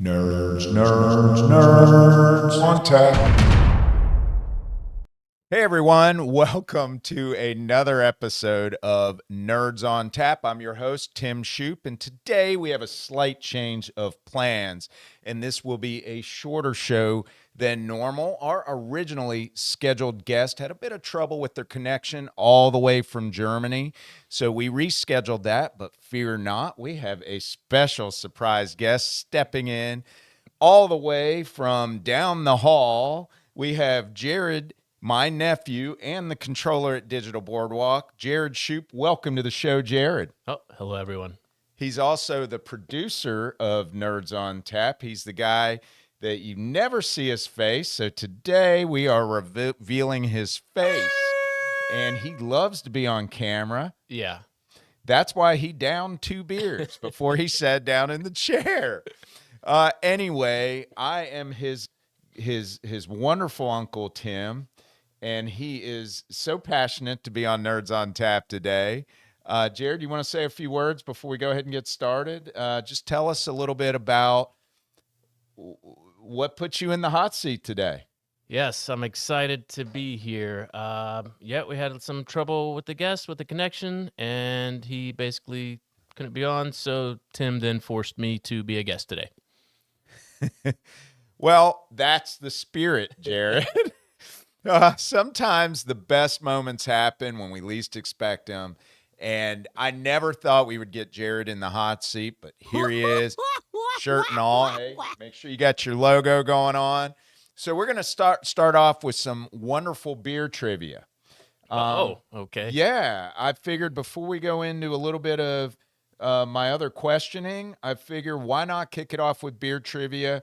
Nerds on tap. Hey everyone, welcome to another episode of Nerds on Tap. I'm your host, Tim Shoop, and today we have a slight change of plans, and this will be a shorter show than normal. Our originally scheduled guest had a bit of trouble with their connection all the way from Germany, so we rescheduled that, but fear not, we have a special surprise guest stepping in all the way from down the hall. We have Jared, my nephew, and the controller at Digital Boardwalk, Jared Shoop. Welcome to the show, Jared. Oh, hello, everyone. He's also the producer of Nerds on Tap. He's the guy that you never see his face. So today we are revealing his face, and he loves to be on camera. Yeah. That's why he downed 2 beers before he sat down in the chair. Anyway, I am his wonderful uncle, Tim. And he is so passionate to be on Nerds on Tap today. Jared, you want to say a few words before we go ahead and get started? Just tell us a little bit about what put you in the hot seat today. Yes, I'm excited to be here. We had some trouble with the guest, with the connection, and he basically couldn't be on. So Tim then forced me to be a guest today. Well, that's the spirit, Jared. Sometimes the best moments happen when we least expect them. And I never thought we would get Jared in the hot seat, but here he is, shirt and all. Hey, make sure you got your logo going on. So we're going to start off with some wonderful beer trivia. Okay. Yeah, I figured before we go into a little bit of my other questioning, I figure why not kick it off with beer trivia?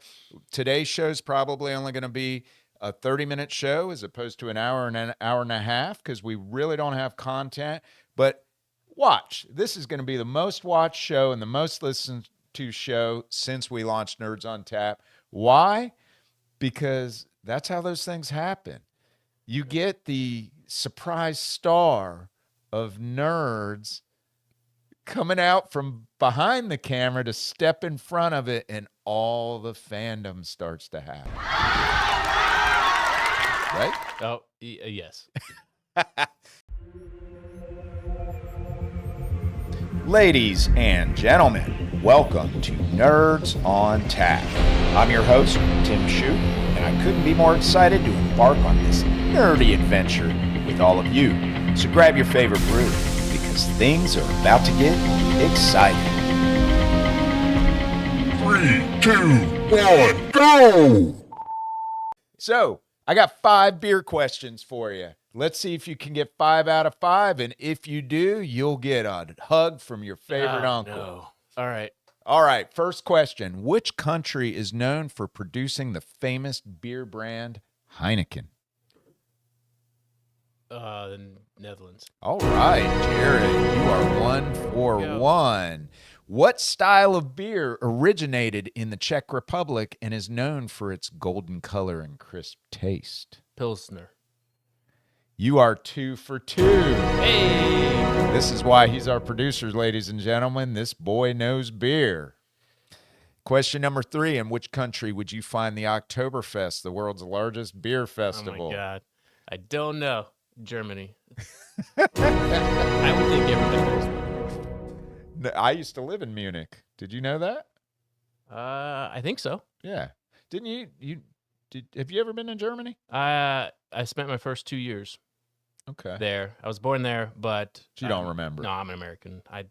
Today's show's probably only going to be a 30-minute show as opposed to an hour and a half because we really don't have content. But watch, this is going to be the most watched show and the most listened to show since we launched Nerds on Tap. Why? Because that's how those things happen. You get the surprise star of nerds coming out from behind the camera to step in front of it, and all the fandom starts to happen. Right? Oh, yes. Ladies and gentlemen, welcome to Nerds on Tap. I'm your host, Tim Shoop, and I couldn't be more excited to embark on this nerdy adventure with all of you. So grab your favorite brew, because things are about to get exciting. 3, 2, 1, go! So, I got 5 beer questions for you. Let's see if you can get 5 out of 5, and if you do, you'll get a hug from your favorite uncle. No. All right. All right, first question. Which country is known for producing the famous beer brand Heineken? The Netherlands. All right, Jared, you are 1 for 1. What style of beer originated in the Czech Republic and is known for its golden color and crisp taste? Pilsner. You are 2 for 2. Hey! This is why he's our producer, ladies and gentlemen. This boy knows beer. Question number 3. In which country would you find the Oktoberfest, the world's largest beer festival? Oh, my God. I don't know. Germany. I would think everybody knows that. No, I used to live in Munich. Did you know that? I think so. Yeah. Didn't you? Have you ever been in Germany? I spent my first 2 years Okay. there. I was born there, but You don't remember. No, I'm an American. I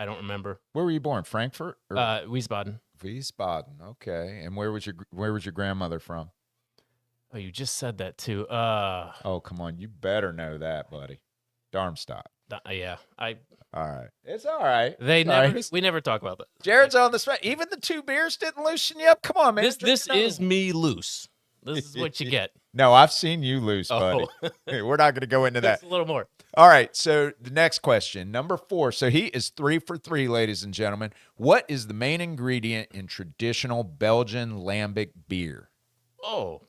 don't remember. Where were you born? Frankfurt? Or Wiesbaden. Wiesbaden. Okay. And where was your grandmother from? Oh, you just said that too. Oh, come on. You better know that, buddy. Darmstadt. Yeah. All right. It's all right. We never talk about that. Jared's on the spot. Even the 2 beers didn't loosen you up. Come on, man. This is me loose. This is what you get. No, I've seen you loose, buddy. We're not going to go into that. Just a little more. All right. So the next question, number 4. So he is 3 for 3, ladies and gentlemen. What is the main ingredient in traditional Belgian lambic beer? Lambic.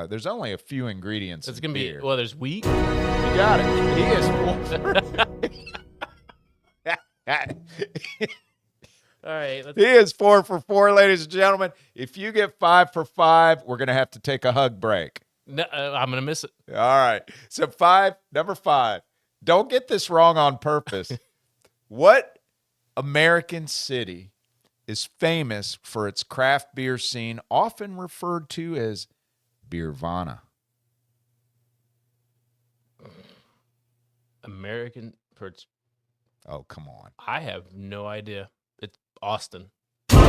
There's only a few ingredients. It's going to be, beer. well, there's wheat. You got it. He is All right. He is 4 for 4, ladies and gentlemen. If you get 5 for 5, we're going to have to take a hug break. No, I'm going to miss it. All right. So number 5. Don't get this wrong on purpose. What American city is famous for its craft beer scene, often referred to as Beervana? American for its. Oh, come on. I have no idea. It's Austin. It's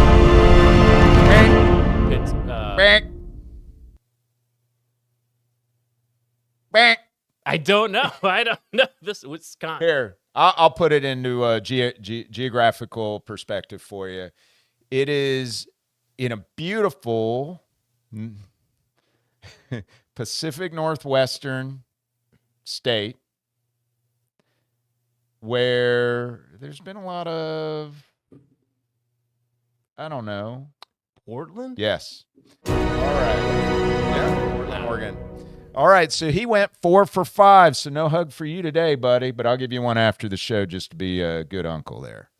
I don't know. I don't know. This is Wisconsin. Here, I'll put it into a geographical perspective for you. It is in a beautiful Pacific Northwestern state where there's been a lot of, I don't know. Portland? Yes. All right. Yeah, Portland, Oregon. All right, so he went 4 for 5, so no hug for you today, buddy, but I'll give you one after the show just to be a good uncle there.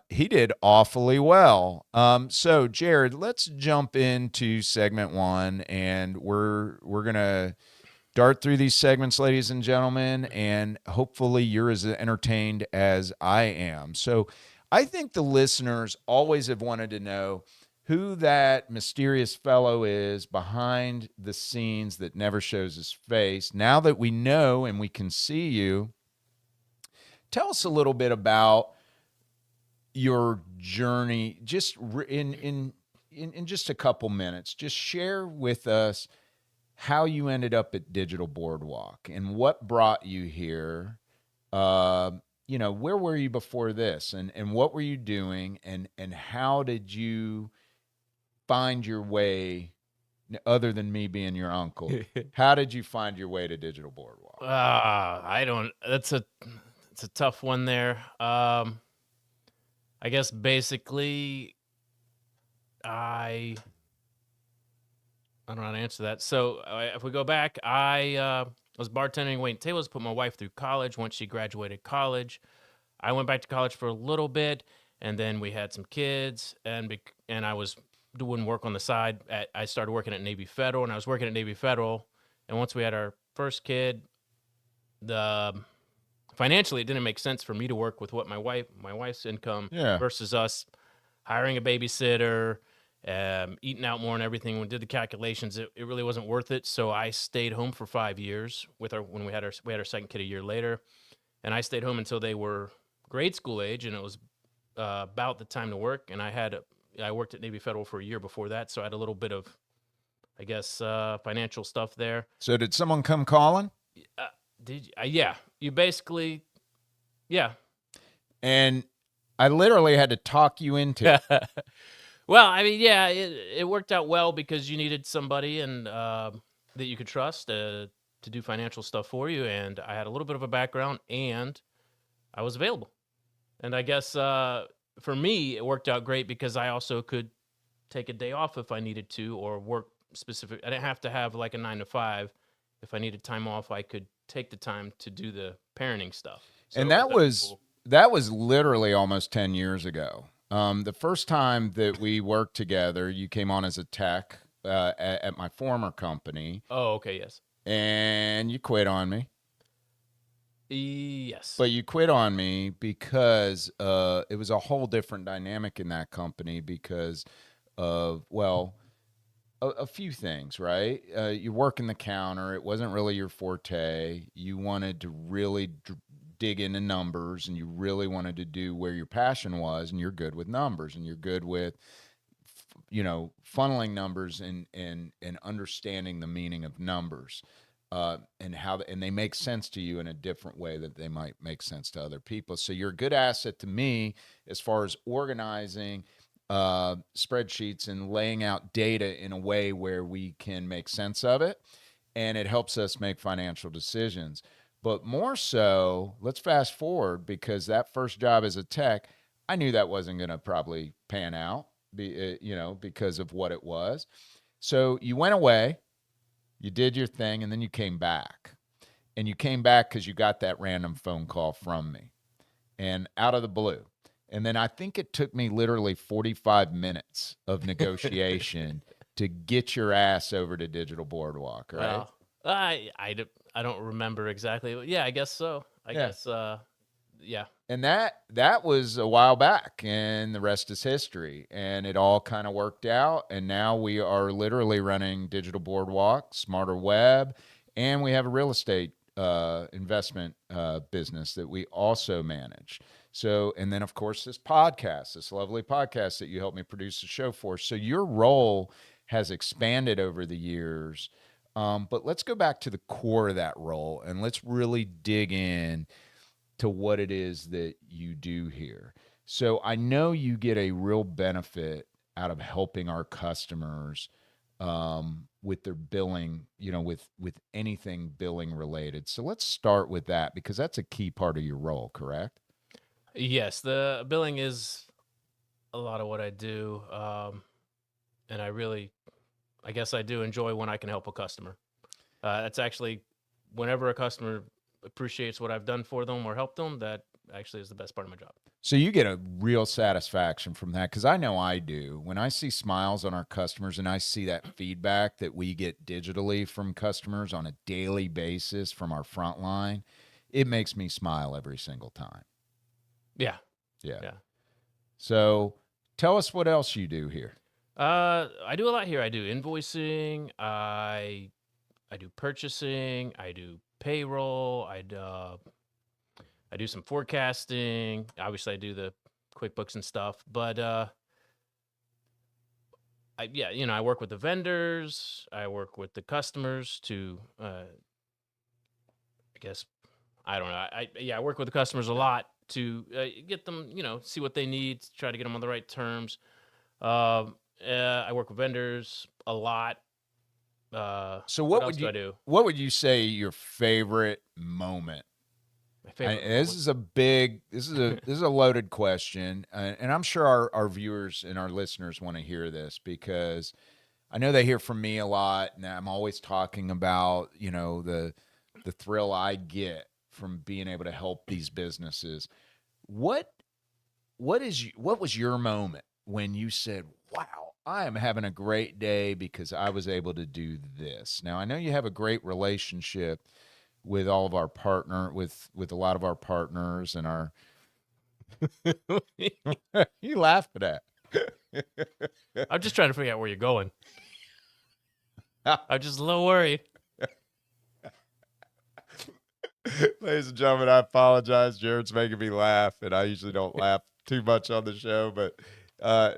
He did awfully well. So, Jared, let's jump into segment 1, and we're going to dart through these segments, ladies and gentlemen, and hopefully you're as entertained as I am. So I think the listeners always have wanted to know who that mysterious fellow is behind the scenes that never shows his face. Now that we know and we can see you, tell us a little bit about your journey, just in just a couple minutes. Just share with us how you ended up at Digital Boardwalk and what brought you here. Where were you before this, and what were you doing, and how did you find your way, other than me being your uncle? How did you find your way to Digital Boardwalk? It's a tough one there. I guess basically I don't know how to answer that. So if we go back, I was bartending, waiting tables, put my wife through college. Once she graduated college, I went back to college for a little bit, and then we had some kids, and I was doing work on the side. I started working at Navy Federal, and I was working at Navy Federal. And once we had our first kid, financially it didn't make sense for me to work with what my wife's income versus us hiring a babysitter, eating out more and everything. When we did the calculations, it really wasn't worth it. So I stayed home for 5 years when we had our second kid a year later, and I stayed home until they were grade school age, and it was about the time to work. And I worked at Navy Federal for a year before that, so I had a little bit of, I guess, financial stuff there. So did someone come calling? Yeah. You basically, yeah. And I literally had to talk you into it. Well, I mean, yeah, it worked out well because you needed somebody and that you could trust to do financial stuff for you, and I had a little bit of a background, and I was available. And I guess for me, it worked out great because I also could take a day off if I needed to, or work specific. I didn't have to have like a 9 to 5. If I needed time off, I could take the time to do the parenting stuff. So and that was literally almost 10 years ago. The first time that we worked together, you came on as a tech at my former company. Oh, okay, yes. And you quit on me. Yes. But you quit on me because it was a whole different dynamic in that company because of, well, a few things, right? You're working the counter. It wasn't really your forte. You wanted to really dig into numbers, and you really wanted to do where your passion was, and you're good with numbers, and you're good with, funneling numbers and understanding the meaning of numbers. And they make sense to you in a different way that they might make sense to other people. So you're a good asset to me as far as organizing spreadsheets and laying out data in a way where we can make sense of it, and it helps us make financial decisions. But more so, let's fast forward, because that first job as a tech, I knew that wasn't going to probably pan out, because of what it was. So you went away. You did your thing, and then you came back. And you came back because you got that random phone call from me, and out of the blue. And then I think it took me literally 45 minutes of negotiation to get your ass over to Digital Boardwalk, right? Well, I don't remember exactly. Yeah, I guess so. I guess yeah. And that was a while back, and the rest is history. And it all kind of worked out. And now we are literally running Digital Boardwalk, Smarter Web, and we have a real estate investment business that we also manage. So, and then of course this podcast, this lovely podcast that you helped me produce the show for. So your role has expanded over the years. But let's go back to the core of that role, and let's really dig in to what it is that you do here. So I know you get a real benefit out of helping our customers with their billing, with anything billing related. So let's start with that, because that's a key part of your role, correct? Yes, the billing is a lot of what I do, and I guess I do enjoy when I can help a customer. That's actually, whenever a customer appreciates what I've done for them or helped them, that actually is the best part of my job. So you get a real satisfaction from that, because I know I do. When I see smiles on our customers and I see that feedback that we get digitally from customers on a daily basis from our front line, it makes me smile every single time. Yeah. Yeah. So tell us what else you do here. I do a lot here. I do invoicing. I do purchasing. I do payroll. I do some forecasting. Obviously, I do the QuickBooks and stuff. But I work with the vendors. I work with the customers to, I guess, I don't know. I work with the customers a lot to get them, see what they need, try to get them on the right terms. I work with vendors a lot. So what what else would do you I do? what would you say your favorite moment? My favorite This moment- is this is a loaded question, and I'm sure our viewers and our listeners want to hear this, because I know they hear from me a lot, and I'm always talking about the thrill I get from being able to help these businesses. What was your moment when you said, "Wow, I am having a great day because I was able to do this"? Now, I know you have a great relationship with all of our with a lot of our partners and our you laughed at that. I'm just trying to figure out where you're going. I'm just a little worried. Ladies and gentlemen, I apologize. Jared's making me laugh, and I usually don't laugh too much on the show, but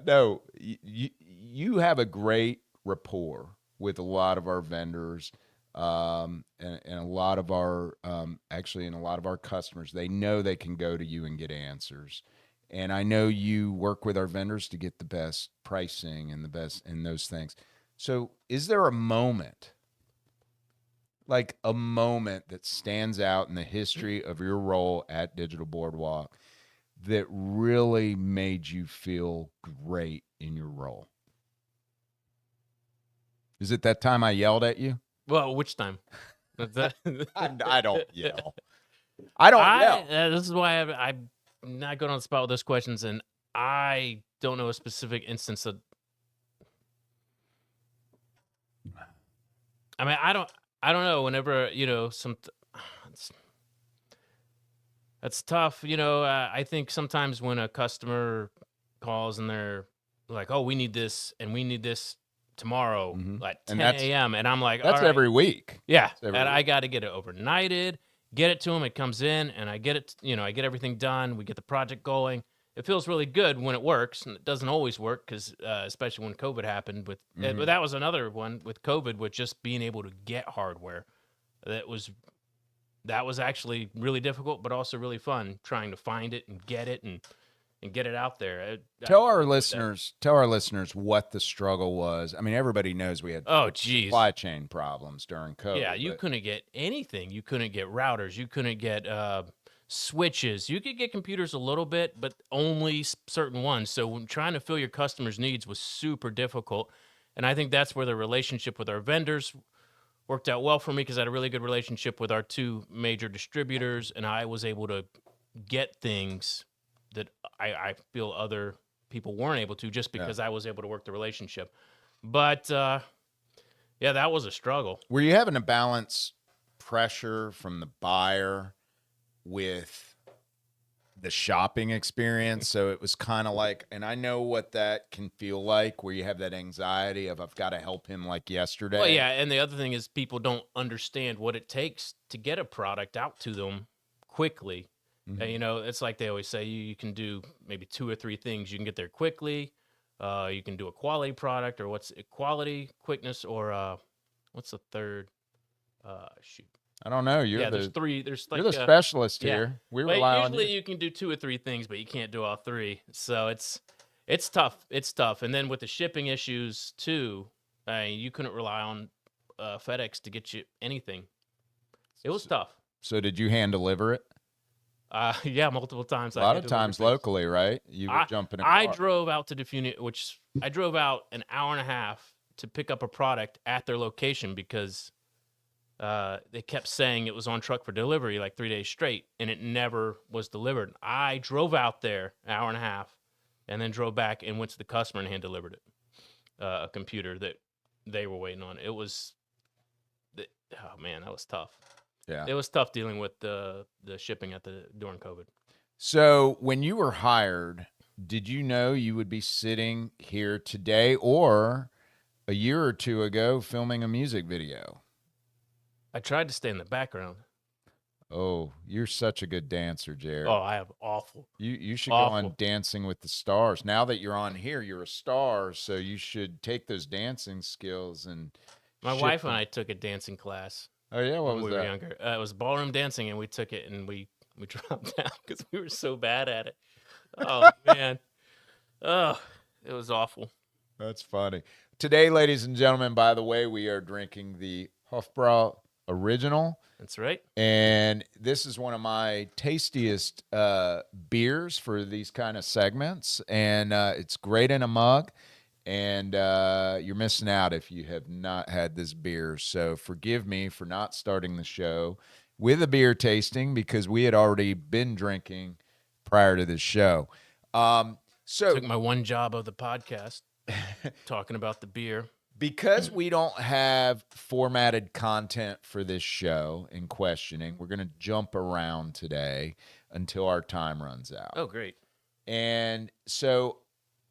no, you have a great rapport with a lot of our vendors, and a lot of our actually, and a lot of our customers. They know they can go to you and get answers, and I know you work with our vendors to get the best pricing and the best and those things. So, is there a moment? Like a moment that stands out in the history of your role at Digital Boardwalk that really made you feel great in your role? Is it that time I yelled at you? Well, which time? Was that- I don't yell. I don't yell. This is why I'm not going on the spot with those questions, and I don't know a specific instance of. I mean, I don't know. Whenever that's tough. I think sometimes when a customer calls and they're like, "Oh, we need this, and we need this tomorrow at 10 a.m." and I'm like, That's "All right." every week. Yeah, every and I week. got to get it overnighted, get it to him. It comes in, and I get it. I get everything done. We get the project going. It feels really good when it works, and it doesn't always work because, especially when COVID happened. But that was another one with COVID, with just being able to get hardware. That was actually really difficult, but also really fun trying to find it and get it and get it out there. Tell our listeners what the struggle was. I mean, everybody knows we had supply chain problems during COVID. Yeah, you couldn't get anything. You couldn't get routers. You couldn't get switches. You could get computers a little bit, but only certain ones. So when trying to fill your customers' needs was super difficult. And I think that's where the relationship with our vendors worked out well for me, because I had a really good relationship with our two major distributors, and I was able to get things that I feel other people weren't able to, just because I was able to work the relationship. But yeah, that was a struggle. Were you having to balance pressure from the buyer with the shopping experience? So it was kind of like, and I know what that can feel like, where you have that anxiety of, I've got to help him like yesterday. Well, yeah, and the other thing is people don't understand what it takes to get a product out to them quickly. And, you know, it's like they always say, you can do maybe 2 or 3 things. You can get there quickly. You can do a quality product, or what's it, quality, quickness, or what's the third? Shoot. I don't know. There's 3. There's like you're the specialist here. We But rely on usually you. you can do 2 or 3 things, but you can't do all 3. So it's tough. It's tough. And then with the shipping issues too, you couldn't rely on FedEx to get you anything. It was tough. So did you hand deliver it? Yeah, multiple times. A lot of times locally, right? You were jumping in a I car. drove out to Defune, which I drove out an hour and a half to pick up a product at their location, because they kept saying it was on truck for delivery like 3 days straight, and it never was delivered. I drove out there an hour and a half, and then drove back and went to the customer and hand delivered it. A computer that they were waiting on. It was, oh man, that was tough. Yeah. It was tough dealing with the shipping during COVID. So when you were hired, did you know you would be sitting here today or a year or 2 ago filming a music video? I tried to stay in the background. Oh, you're such a good dancer, Jared. Oh, I have awful. You should Awful. go on Dancing with the Stars. Now that you're on here, you're a star, so you should take those dancing skills and My ship wife them. and I took a dancing class Oh yeah, what when was we were that? younger. It was ballroom dancing, and we took it and we dropped down because we were so bad at it. Oh man, oh, it was awful. That's funny. Today, ladies and gentlemen, by the way, we are drinking the Hofbrau Original. That's right. And this is one of my tastiest beers for these kind of segments. And it's great in a mug. And you're missing out if you have not had this beer. So forgive me for not starting the show with a beer tasting, because we had already been drinking prior to this show. Took my one job of the podcast, talking about the beer. Because we don't have formatted content for this show in questioning, we're going to jump around today until our time runs out. Oh, great. And so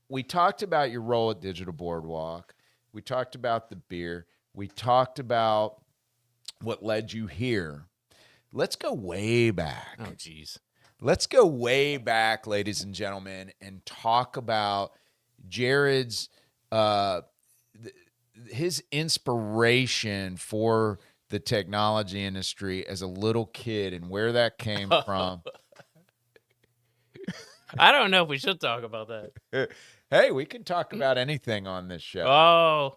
we talked about your role at Digital Boardwalk. We talked about the beer. We talked about what led you here. Let's go way back. Oh, geez. Let's go way back, ladies and gentlemen, and talk about Jared's his inspiration for the technology industry as a little kid and where that came from. I don't know if we should talk about that. Hey, we can talk about anything on this show. Oh,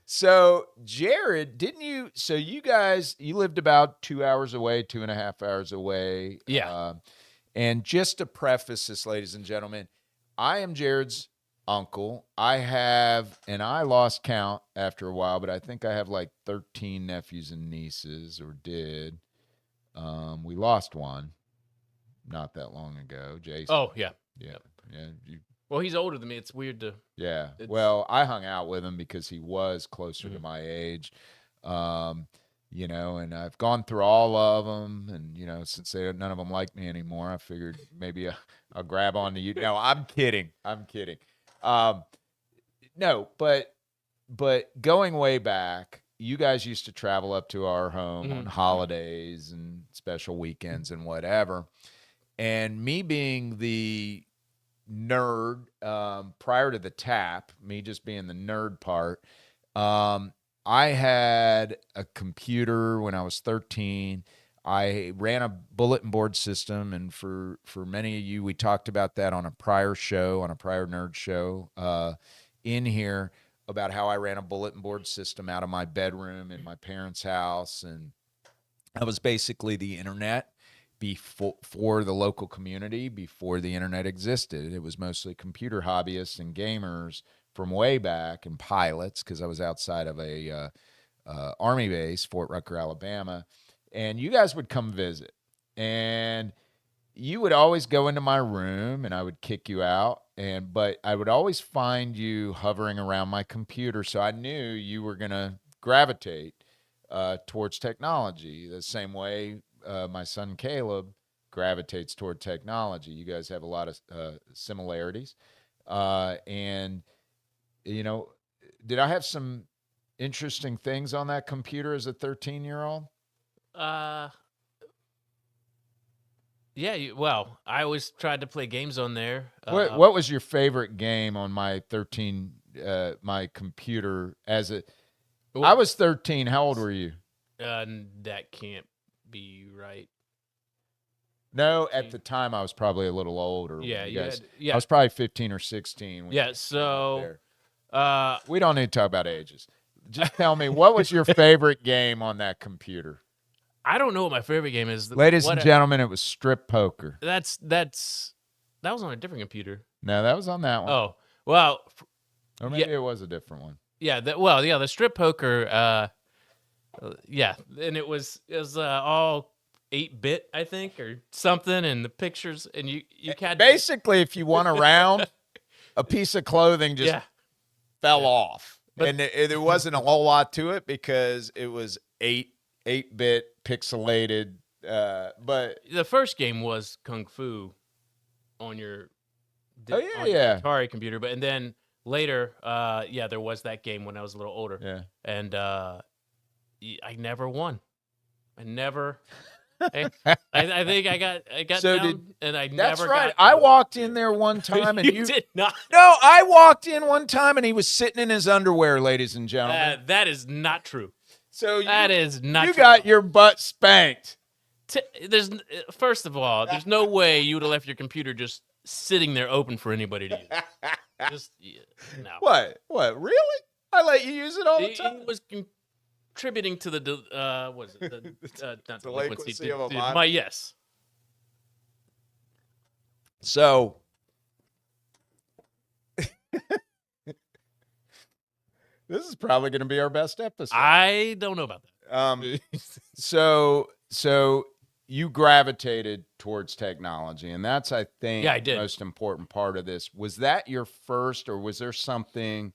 So, Jared, didn't you? So, you guys, you lived about 2 hours away, 2.5 hours away. Yeah. And just to preface this, ladies and gentlemen, I am Jared's uncle. I lost count after a while, but I think I have like 13 nephews and nieces, or did. We lost one not that long ago, Jason. oh, yeah. Yeah. Yeah. Well, he's older than me. It's weird to. Yeah. It's- Well, I hung out with him because he was closer to my age. You know, and I've gone through all of them, and you know, since none of them like me anymore, I figured maybe I'll grab onto you. No, I'm kidding. I'm kidding. No, but going way back, you guys used to travel up to our home on holidays and special weekends and whatever. And me being the nerd, prior to the tap, me just being the nerd part, I had a computer when I was 13. I ran a bulletin board system, and for many of you, we talked about that on a prior show, on a prior nerd show in here, about how I ran a bulletin board system out of my bedroom in my parents' house, and I was basically the internet for the local community before the internet existed. It was mostly computer hobbyists and gamers from way back, and pilots, because I was outside of a Army base, Fort Rucker, Alabama. And you guys would come visit. And you would always go into my room and I would kick you out, but I would always find you hovering around my computer, so I knew you were going to gravitate towards technology the same way my son Caleb gravitates toward technology. You guys have a lot of similarities. And, did I have some interesting things on that computer as a 13-year-old? Yeah, I always tried to play games on there. What was your favorite game on my my computer I was 13. How old were you? That can't be right. No, at the time I was probably a little older. Yeah, I was probably 15 or 16. Yeah, so we don't need to talk about ages. Just tell me, what was your favorite game on that computer? I don't know what my favorite game is. Ladies and gentlemen, it was strip poker. That was on a different computer. No, that was on that one. Oh, well. Or maybe it was a different one. Yeah, the strip poker, and it was all 8-bit, I think, or something, and the pictures, and you had basically, if you won a round, a piece of clothing just fell off. And there wasn't a whole lot to it because it was 8-bit pixelated, but the first game was Kung Fu on your Atari computer, and then later, there was that game when I was a little older. Yeah, and I never won. I never. I think I got so down, and I that's never. Right. Got I walked in there one time, and you did not. No, I walked in one time, and he was sitting in his underwear, ladies and gentlemen. That is not true. So that is not. You true. got your butt spanked. First of all, there's no way you would have left your computer just sitting there open for anybody to use. No. What? Really? I let you use it all the time. It was contributing to the what is it? Not delinquency of a mind. Yes. So this is probably going to be our best episode. I don't know about that. So you gravitated towards technology, and that's, I think, the most important part of this. Was that your first, or was there something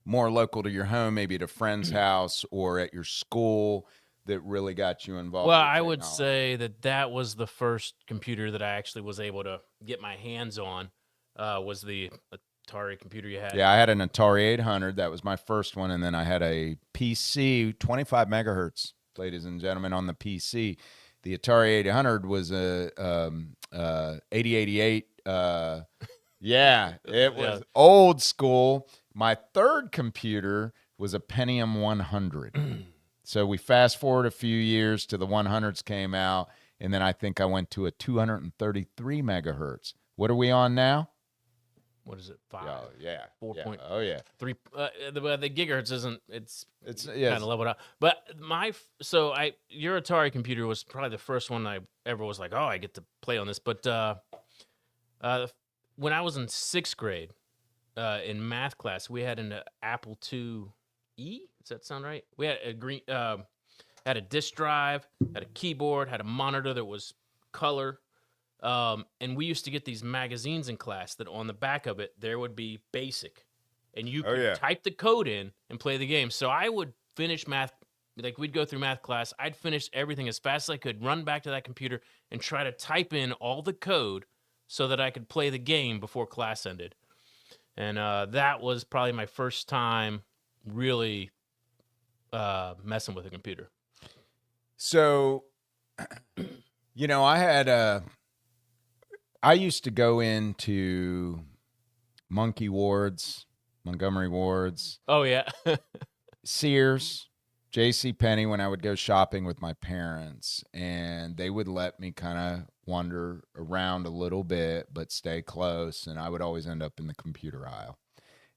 more local to your home, maybe at a friend's house or at your school, that really got you involved? Well, I would say that was the first computer that I actually was able to get my hands on, was the Atari computer you had. Yeah, I had an Atari 800. That was my first one. And then I had a PC, 25 megahertz, ladies and gentlemen, on the PC. The Atari 800 was a 8088. It was old school. My third computer was a Pentium 100. So we fast forward a few years to the 100s came out, and then I think I went to a 233 megahertz. What are we on now? What is it? 5? Oh, yeah. 4. Yeah. Oh, yeah. 3. The gigahertz isn't. It's kind of leveled out. But your Atari computer was probably the first one I ever was like, oh, I get to play on this. But when I was in 6th grade, in math class, we had an Apple IIe. Does that sound right? We had had a disk drive, had a keyboard, had a monitor that was color. And we used to get these magazines in class that on the back of it, there would be BASIC. And you could type the code in and play the game. So I would finish math, like we'd go through math class. I'd finish everything as fast as I could, run back to that computer and try to type in all the code so that I could play the game before class ended. And that was probably my first time really messing with a computer. So, I used to go into Montgomery Ward's. Oh, yeah. Sears, JCPenney, when I would go shopping with my parents, and they would let me kind of wander around a little bit, but stay close, and I would always end up in the computer aisle.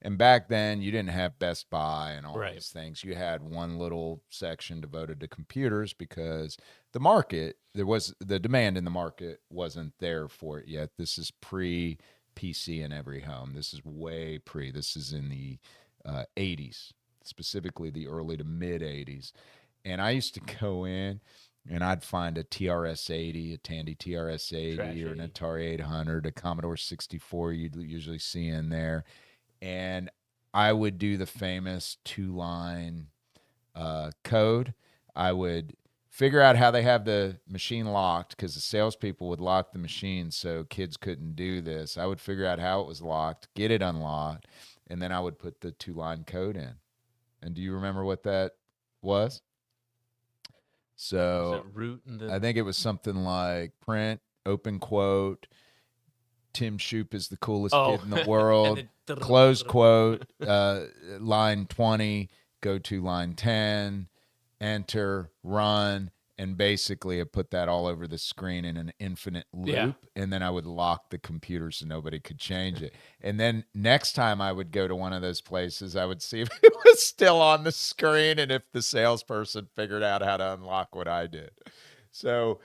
And back then, you didn't have Best Buy and all these things. You had one little section devoted to computers because the demand in the market wasn't there for it yet. This is pre-PC in every home. This is way pre. This is in the 80s, specifically the early to mid 80s. And I used to go in, and I'd find a TRS-80, a Tandy TRS-80, Trash or an 80. Atari 800, a Commodore 64 you'd usually see in there. And I would do the famous 2-line code. I would figure out how they have the machine locked, because the salespeople would lock the machine so kids couldn't do this. I would figure out how it was locked, get it unlocked, and then I would put the 2-line code in. And do you remember what that was? So Was it root and then I think it was something like print, open quote, Tim Shoop is the coolest kid in the world, then close quote, line 20, go to line 10, enter, run, and basically I put that all over the screen in an infinite loop, Yeah. and then I would lock the computer so nobody could change it. And then next time I would go to one of those places, I would see if it was still on the screen and if the salesperson figured out how to unlock what I did. So,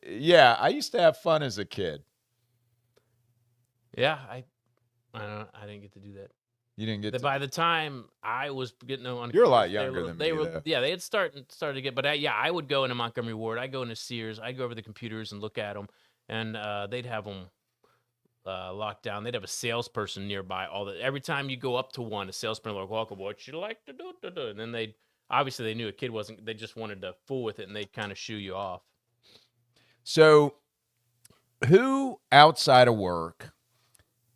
yeah, I used to have fun as a kid. Yeah, I didn't get to do that. You didn't get to. By the time I was getting on, You're a lot they younger were, than they me, were, though. Yeah, they had started to get. But I would go into Montgomery Ward. I go into Sears. I go over the computers and look at them, and they'd have them locked down. They'd have a salesperson nearby. Every time you go up to one, a salesperson like, "Welcome, what you like to do?" And then they knew a kid wasn't. They just wanted to fool with it, and they'd kind of shoo you off. So, who outside of work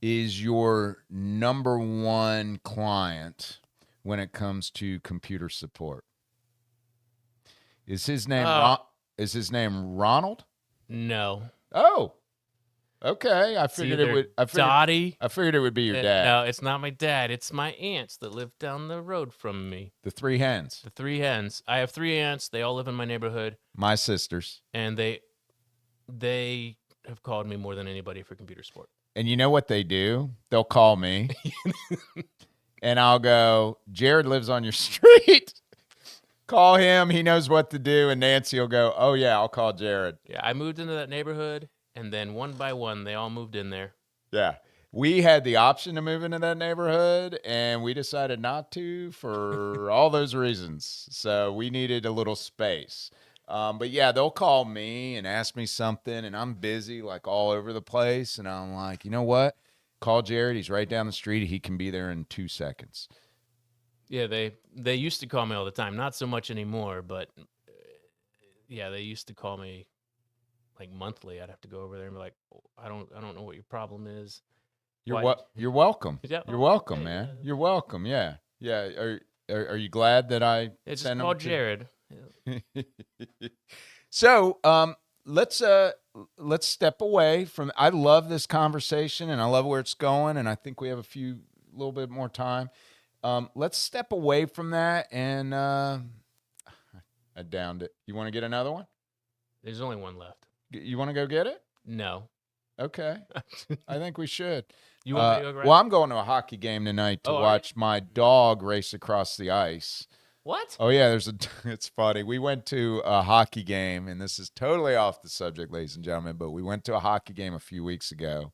is your number one client when it comes to computer support? Is his name Ronald? No. Oh, okay. I It's figured either it would. Dottie. I figured it would be your dad. No, it's not my dad. It's my aunts that live down the road from me. The 3 hens. The 3 hens. I have 3 aunts. They all live in my neighborhood, My sisters. and they have called me more than anybody for computer support. And you know what they do? They'll call me, and I'll go, Jared lives on your street. Call him. He knows what to do. And Nancy will go, oh, yeah, I'll call Jared. Yeah, I moved into that neighborhood, and then one by one, they all moved in there. Yeah. We had the option to move into that neighborhood, and we decided not to for all those reasons. So we needed a little space. But yeah, they'll call me and ask me something, and I'm busy like all over the place. And I'm like, you know what? Call Jared. He's right down the street. He can be there in 2 seconds. Yeah, they used to call me all the time. Not so much anymore, but yeah, they used to call me like monthly. I'd have to go over there and be like, I don't know what your problem is. You're welcome. Yeah. You're welcome, Hey, man. You're welcome. Yeah. Yeah. Are you glad that I It's sent just him called to- Jared. So, let's step away from. I love this conversation, and I love where it's going, and I think we have a little bit more time. Let's step away from that, and I downed it. You want to get another one? There's only one left. You want to go get it? No. Okay, I think we should. You want me to go grab Well, it? I'm going to a hockey game tonight to Oh, are you? watch my dog race across the ice. What? Oh yeah, it's funny. We went to a hockey game, and this is totally off the subject, ladies and gentlemen, but we went to a hockey game a few weeks ago,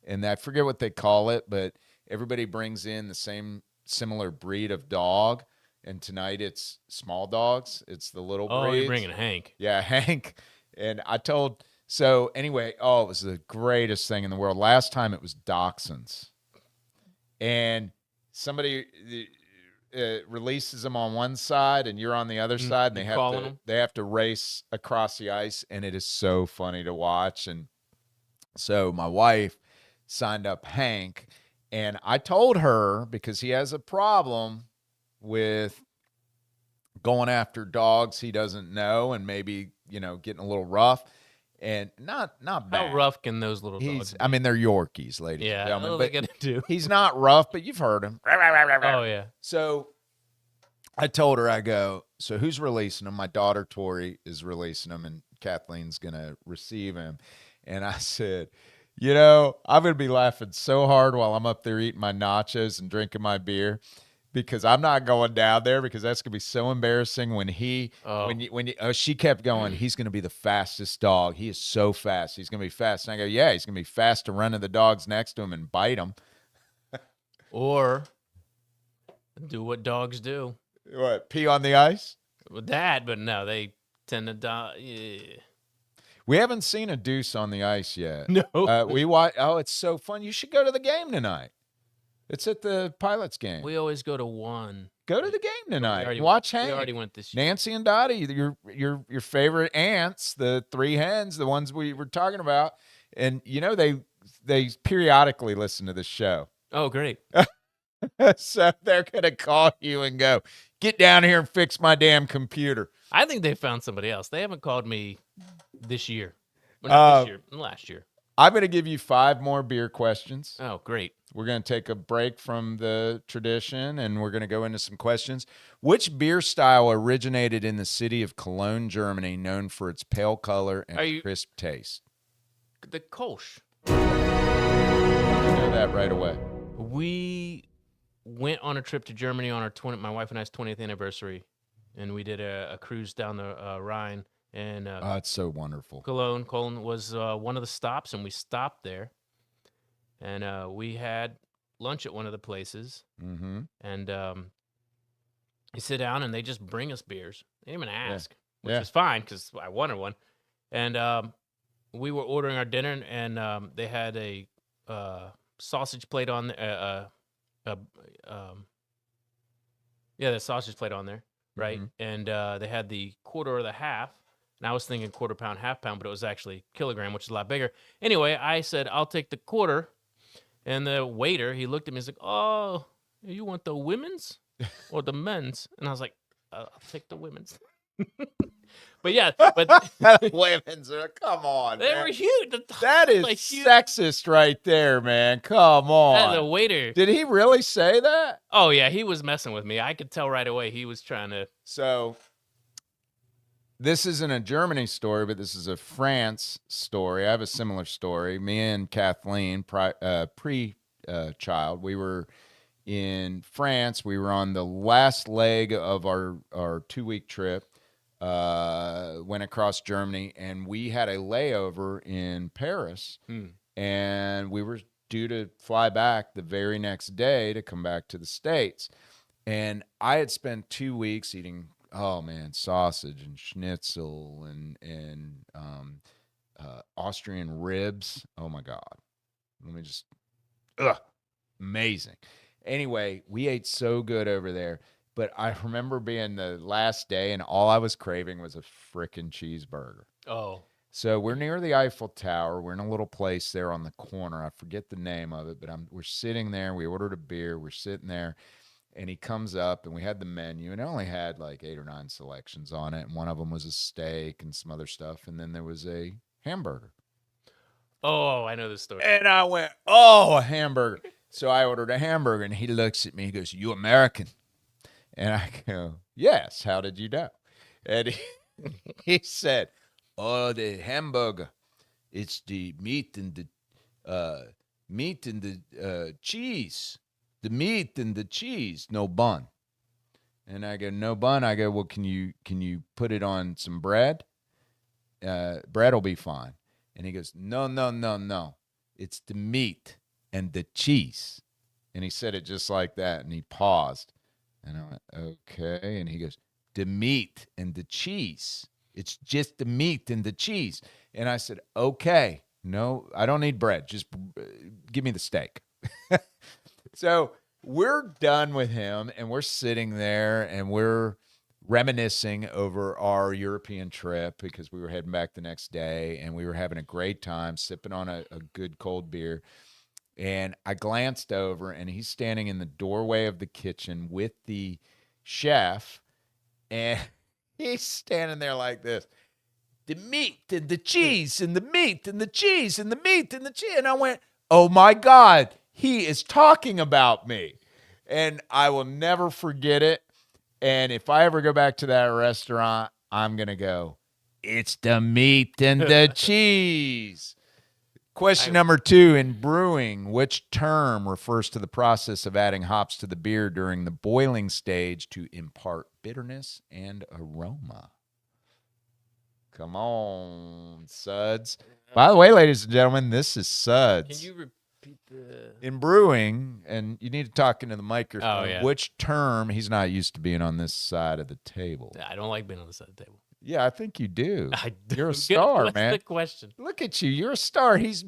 and I forget what they call it, but everybody brings in the same similar breed of dog, and tonight it's small dogs. It's the little Oh, breeds. you're bringing Hank. Yeah, Hank. And so anyway, it was the greatest thing in the world. Last time it was dachshunds, and somebody releases them on one side and you're on the other side, and they have to race across the ice, and it is so funny to watch. And so my wife signed up Hank, and I told her, because he has a problem with going after dogs he doesn't know, and maybe getting a little rough, and not bad. How rough can those little dogs be? I mean, they're Yorkies, ladies and Yeah, gentlemen. what are they gonna do? He's not rough, but you've heard him. Oh, yeah. So I told her, I go, so who's releasing him? My daughter, Tori, is releasing him, and Kathleen's going to receive him. And I said, I'm going to be laughing so hard while I'm up there eating my nachos and drinking my beer, because I'm not going down there, because that's going to be so embarrassing when she kept going, he's going to be the fastest dog. He is so fast. He's going to be fast. And I go, yeah, he's going to be fast to run to the dogs next to him and bite them. Or do what dogs do. What, pee on the ice? With that, but no, they tend to die. Yeah. We haven't seen a deuce on the ice yet. No. We watch. Oh, it's so fun. You should go to the game tonight. It's at the Pilots game. We always go to one. Go to the game tonight. already- Watch We Hank. already went this year. Nancy and Dottie, your favorite aunts, the 3 hens, the ones we were talking about, and they periodically listen to the show. Oh, great. So they're gonna call you and go, get down here and fix my damn computer. I think they found somebody else. They haven't called me this year. Well, not this year. Last year. I'm gonna give you 5 more beer questions. Oh, great. We're going to take a break from the tradition, and we're going to go into some questions. Which beer style originated in the city of Cologne, Germany, known for its pale color and crisp taste? The Kolsch. You know that right away. We went on a trip to Germany on my wife and I's 20th anniversary, and we did a cruise down the Rhine. And Oh, it's so wonderful. Cologne was one of the stops, and we stopped there. And we had lunch at one of the places. Mm-hmm. And you sit down, and they just bring us beers. They didn't even ask, which Yeah. is fine because I wanted one. And we were ordering our dinner, and they had a sausage plate on there. The sausage plate on there, right? Mhm. And they had the quarter or the half. And I was thinking quarter pound, half pound, but it was actually kilogram, which is a lot bigger. Anyway, I said, I'll take the quarter. And the waiter, he looked at me and he's like, oh, you want the women's or the men's? And I was like, I'll take the women's. But yeah, Women's, come on, they man. were huge. That is like huge. sexist right there, man. Come on. The waiter. Did he really say that? Oh, yeah, he was messing with me. I could tell right away he was trying to. So this isn't a Germany story, but this is a France story. I have a similar story. Me and Kathleen, pre-child, we were in France. We were on the last leg of our 2-week trip. Went across Germany, and we had a layover in Paris, and we were due to fly back the very next day to come back to the States. And I had spent 2 weeks eating, sausage and schnitzel and Austrian ribs. Oh my God. Amazing. Anyway, we ate so good over there. But I remember being the last day, and all I was craving was a frickin' cheeseburger. Oh. So we're near the Eiffel Tower. We're in a little place there on the corner. I forget the name of it, but we're sitting there. We ordered a beer. We're sitting there, and he comes up, and we had the menu, and it only had like 8 or 9 selections on it. And one of them was a steak and some other stuff, and then there was a hamburger. Oh, I know this story. And I went, a hamburger. So I ordered a hamburger, and he looks at me. He goes, "You American?" And I go, "Yes, how did you know?" And he said, "Oh, the hamburger, it's the meat and the cheese. The meat and the cheese, no bun." And I go, "No bun?" I go, "Well, can you put it on some bread? Bread will be fine." And he goes, No. It's the meat and the cheese." And he said it just like that, and he paused. And I went, "Okay." And he goes, "The meat and the cheese. It's just the meat and the cheese." And I said, "Okay, no, I don't need bread. Just give me the steak." So we're done with him, and we're sitting there, and we're reminiscing over our European trip because we were heading back the next day, and we were having a great time sipping on a good cold beer. And I glanced over, and he's standing in the doorway of the kitchen with the chef, and he's standing there like this. "The meat and the cheese and the meat and the cheese and the meat and the cheese." And I went, "Oh my God, he is talking about me." And I will never forget it. And if I ever go back to that restaurant, I'm going to go, "It's the meat and the cheese." Question number 2, in brewing, which term refers to the process of adding hops to the beer during the boiling stage to impart bitterness and aroma? Come on, Suds. By the way, ladies and gentlemen, this is Suds. Can you repeat the... In brewing, and you need to talk into the microphone, Oh, yeah. which term, he's not used to being on this side of the table. I don't like being on the side of the table. Yeah, I think you do. I do. You're a star, What's man. the question? Look at you. You're a star. He's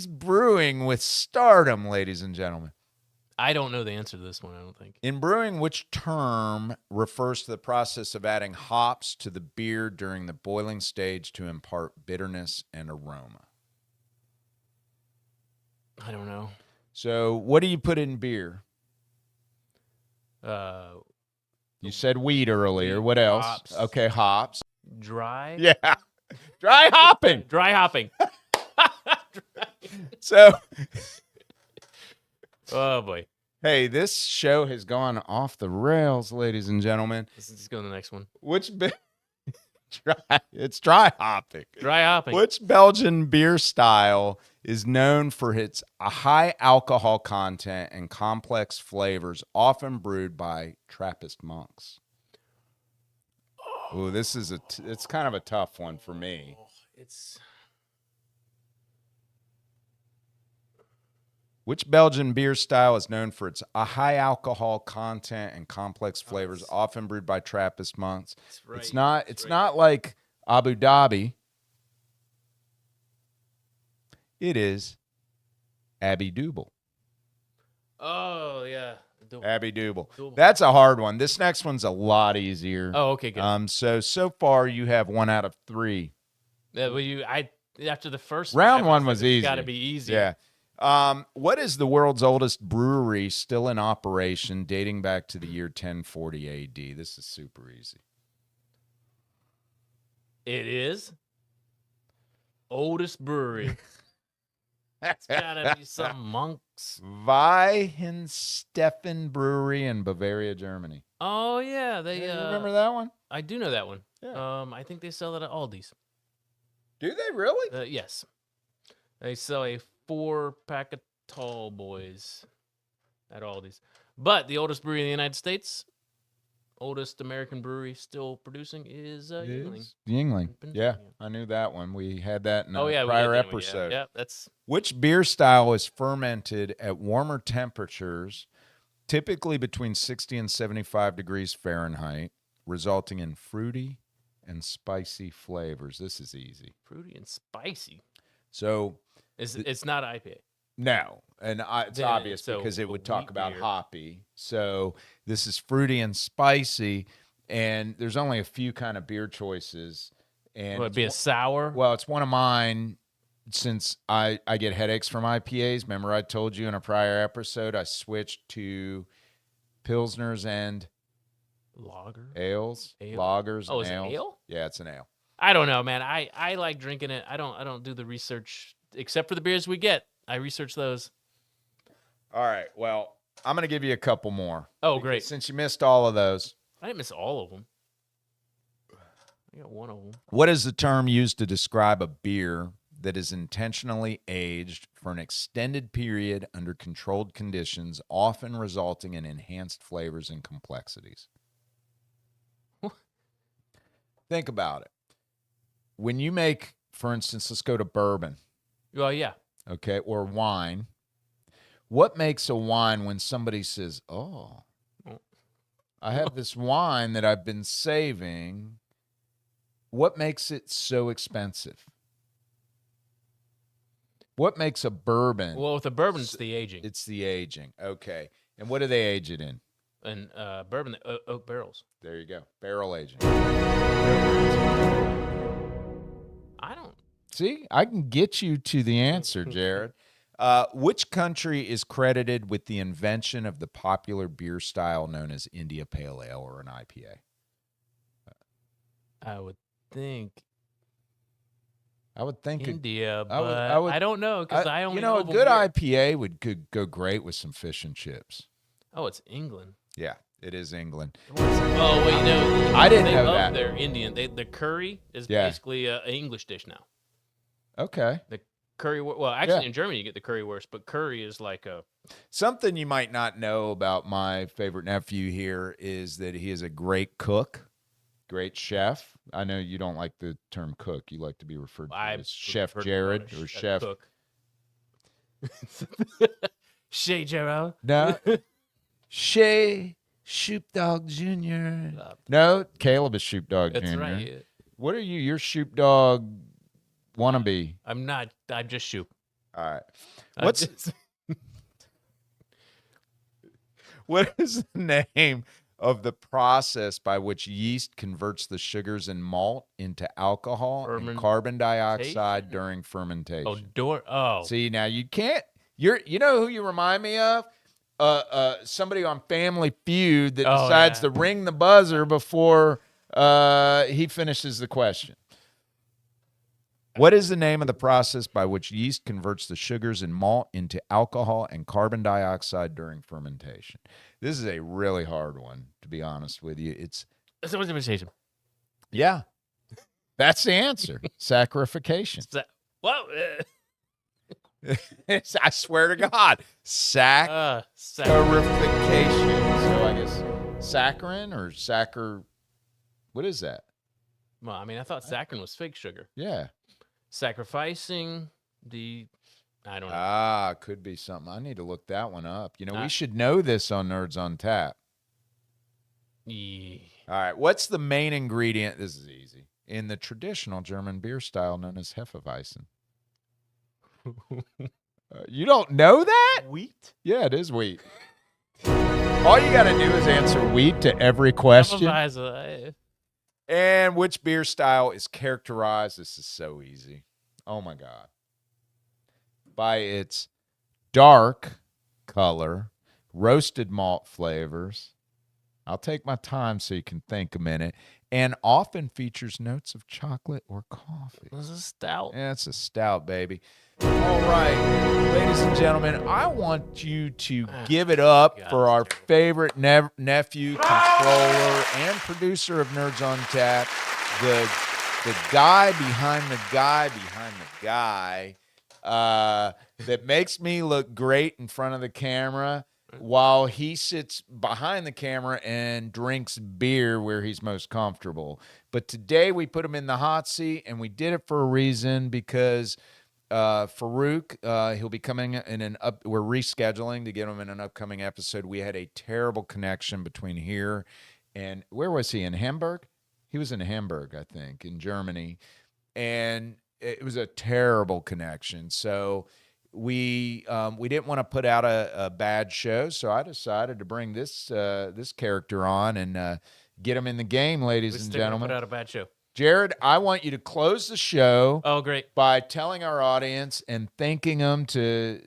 brewing with stardom, ladies and gentlemen. I don't know the answer to this one, I don't think. In brewing, which term refers to the process of adding hops to the beer during the boiling stage to impart bitterness and aroma? I don't know. So, what do you put in beer? You said wheat earlier. What else? Hops. Okay, hops. Dry? Yeah. Dry hopping. Dry hopping. So, Oh, boy. hey, this show has gone off the rails, ladies and gentlemen. Let's go to the next one. It's dry hopping. Dry hopping. Which Belgian beer style is known for its high alcohol content and complex flavors, often brewed by Trappist monks? Oh, this is it's kind of a tough one for me. It's Which Belgian beer style is known for its high alcohol content and complex flavors, often brewed by Trappist monks? right. It's not like Abu Dhabi. It is Abbey Double. Oh, yeah. Abbey Double. Double. That's a hard one. This next one's a lot easier. Oh, okay, good. So far you have 1 out of 3. After the first Round five, I one like, was it's easy. Got to be easy. Yeah. What is the world's oldest brewery still in operation, dating back to the year 1040 AD? This is super easy. It is oldest brewery. It's gotta be some monks. Weihenstephan Brewery in Bavaria, Germany. Oh yeah, You remember that one? I do know that one. Yeah. I think they sell it at Aldi's. Do they really? Yes, they sell a 4-pack of tall boys at Aldi's. But the oldest brewery in the United States, oldest American brewery still producing, is Yuengling. Yuengling. Yeah, Pennsylvania. I knew that one. We had that in a We prior did, didn't we? episode. Yeah, that's Which beer style is fermented at warmer temperatures, typically between 60 and 75 degrees Fahrenheit, resulting in fruity and spicy flavors? This is easy. fruity and spicy. So, It's not IPA. no, and it's Then obvious so because it a would talk wheat about beer. hoppy. So this is fruity and spicy, and there's only a few kind of beer choices. And Would it be a sour? well, it's one of mine. Since I get headaches from IPAs. Remember I told you in a prior episode I switched to Pilsners and Lager? ales, Ale. lagers, Oh, and is it ales. ale? Yeah, it's an ale. I don't know, man. I like drinking it. I don't do the research except for the beers we get. I research those. All right, well, I'm going to give you a couple more. Oh, because great. Since you missed all of those. I didn't miss all of them. I got one of them. What is the term used to describe a beer that is intentionally aged for an extended period under controlled conditions, often resulting in enhanced flavors and complexities? Think about it. When you make, for instance, let's go to bourbon, Well, yeah. okay, or wine. What makes a wine when somebody says, "Oh, I have this wine that I've been saving"? What makes it so expensive? What makes a bourbon? Well, with the bourbon, it's the aging. It's the aging. Okay. And what do they age it in? And bourbon, oak barrels. There you go. Barrel aging. I don't. See, I can get you to the answer, Jared. Which country is credited with the invention of the popular beer style known as India Pale Ale or an IPA? I would think I would think India, but I would- I don't know because I only a know good beer. IPA could go great with some fish and chips. Oh, it's England. Yeah, it is England. Oh wait, no. I didn't they know love that. They're Indian. The curry is Yeah. basically an English dish now. Okay. The curry. Well, actually, Yeah. in Germany you get the currywurst, but curry is like a. Something you might not know about my favorite nephew here is that he is a great cook, great chef. I know you don't like the term cook. You like to be referred to as Chef prefer to Jared call it or a Chef. cook. Shay Gerald. No. Chez Shoop Dog Jr. No, Caleb is Shoop Dog Jr. That's right. Yeah. What are you? You're Shoop Dog wannabe. I'm not. I'm just Shoop. All right. I'm What's just- what is the name of the process by which yeast converts the sugars in malt into alcohol and carbon dioxide during fermentation? See, now you can't. You know who you remind me of? Somebody on Family Feud that decides to ring the buzzer before he finishes the question. What is the name of the process by which yeast converts the sugars in malt into alcohol and carbon dioxide during fermentation? This is a really hard one, to be honest with you. It's fermentation. Yeah, that's the answer. Saccarification. Well, I swear to God, saccarification. So I guess saccharin or what is that? Well, I mean, I thought saccharin was fake sugar. Yeah. Sacrificing I don't know. Could be something. I need to look that one up. We should know this on Nerds on Tap. Yeah. All right. What's the main ingredient? This is easy. In the traditional German beer style known as Hefeweizen. You don't know that? Wheat? Yeah, it is wheat. All you got to do is answer wheat to every question. And which beer style is characterized? This is so easy. Oh, my God. By its dark color, roasted malt flavors. I'll take my time so you can think a minute. And often features notes of chocolate or coffee. This is a stout. Yeah, it's a stout, baby. All right, ladies and gentlemen, I want you to give it up for our favorite nephew, controller, and producer of Nerds on Tap, the guy behind the guy behind the guy that makes me look great in front of the camera while he sits behind the camera and drinks beer where he's most comfortable. But today we put him in the hot seat, and we did it for a reason because Farouk, he'll be coming in we're rescheduling to get him in an upcoming episode. We had a terrible connection between here and where was he? In Hamburg? He was in Hamburg, I think, in Germany. And it was a terrible connection. So we didn't want to put out a bad show. So I decided to bring this character on and get him in the game, ladies and gentlemen. Put out a bad show. Jared, I want you to close the show. Oh, great. By telling our audience and thanking them to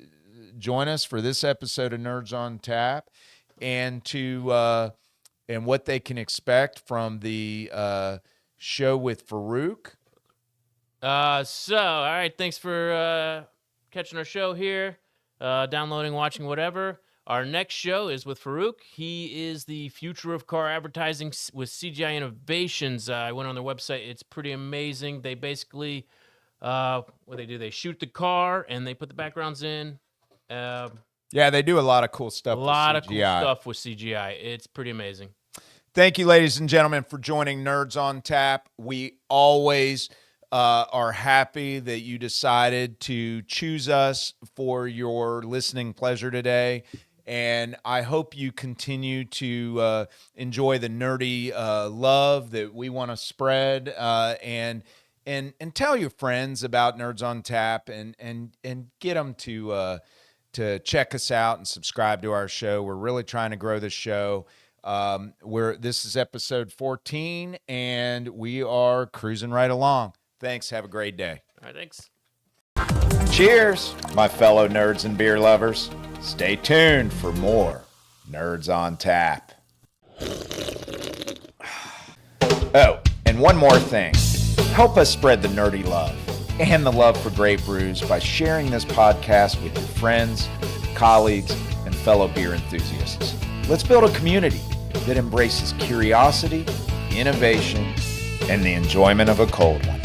join us for this episode of Nerds on Tap and and what they can expect from the show with Farouk. All right, thanks for catching our show here, downloading, watching, whatever. Our next show is with Farouk. He is the future of car advertising with CGI Innovations. I went on their website. It's pretty amazing. They basically, what they do, they shoot the car and they put the backgrounds in. Yeah, they do a lot of cool stuff. A lot of cool stuff with CGI. It's pretty amazing. Thank you, ladies and gentlemen, for joining Nerds on Tap. We always are happy that you decided to choose us for your listening pleasure today. And I hope you continue to enjoy the nerdy love that we want to spread, and tell your friends about Nerds on Tap, and get them to check us out and subscribe to our show. We're really trying to grow this show. This is episode 14, and we are cruising right along. Thanks. Have a great day. All right, thanks. Cheers, my fellow nerds and beer lovers. Stay tuned for more Nerds on Tap. Oh, and one more thing. Help us spread the nerdy love and the love for great brews by sharing this podcast with your friends, colleagues, and fellow beer enthusiasts. Let's build a community that embraces curiosity, innovation, and the enjoyment of a cold one.